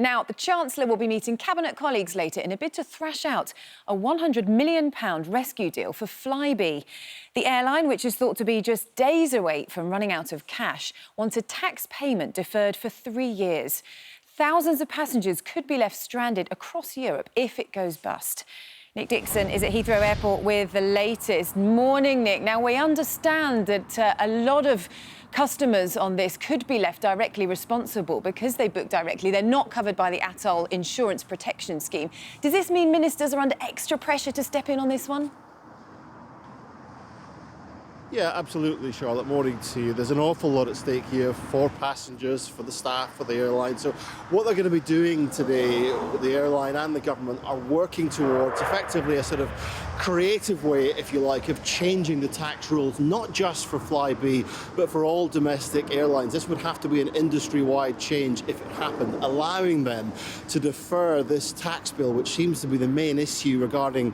Now, the Chancellor will be meeting Cabinet colleagues later in a bid to thrash out a £100 million rescue deal for Flybe. The airline, which is thought to be just days away from running out of cash, wants a tax payment deferred for 3 years. Thousands of passengers could be left stranded across Europe if it goes bust. Nick Dixon is at Heathrow Airport with the latest. Morning, Nick. Now, we understand that a lot of customers on this could be left directly responsible because they book directly. They're not covered by the Atoll Insurance Protection Scheme. Does this mean ministers are under extra pressure to step in on this one? Yeah, absolutely, Charlotte. Morning to you. There's an awful lot at stake here for passengers, for the staff, for the airline. So what they're going to be doing today, the airline and the government, are working towards effectively a sort of creative way, if you like, of changing the tax rules, not just for Flybe, but for all domestic airlines. This would have to be an industry-wide change if it happened, allowing them to defer this tax bill, which seems to be the main issue regarding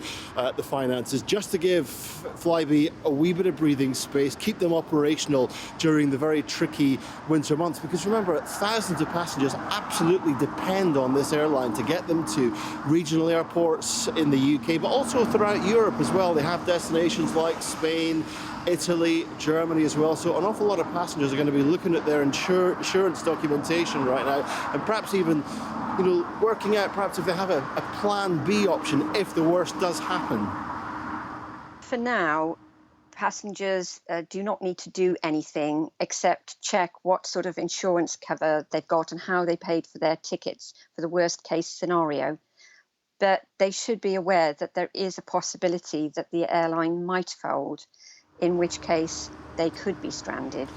the finances, just to give Flybe a wee bit of breathing space, keep them operational during the very tricky winter months. Because remember, thousands of passengers absolutely depend on this airline to get them to regional airports in the UK, but also throughout Europe as well. They have destinations like Spain, Italy, Germany as well. So an awful lot of passengers are going to be looking at their insurance documentation right now, and perhaps even working out perhaps if they have a plan B option if the worst does happen. For now, passengers do not need to do anything except check what sort of insurance cover they've got and how they paid for their tickets for the worst case scenario. But they should be aware that there is a possibility that the airline might fold, in which case they could be stranded.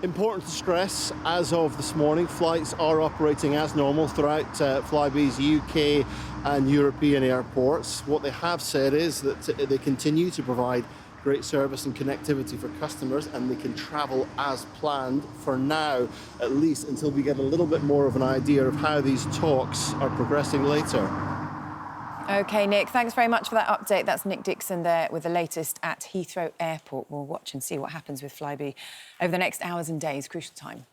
Important to stress, as of this morning, flights are operating as normal throughout Flybe's UK and European airports. What they have said is that they continue to provide great service and connectivity for customers, and they can travel as planned for now, at least until we get a little bit more of an idea of how these talks are progressing later. OK, Nick, thanks very much for that update. That's Nick Dixon there with the latest at Heathrow Airport. We'll watch and see what happens with Flybe over the next hours and days. Crucial time.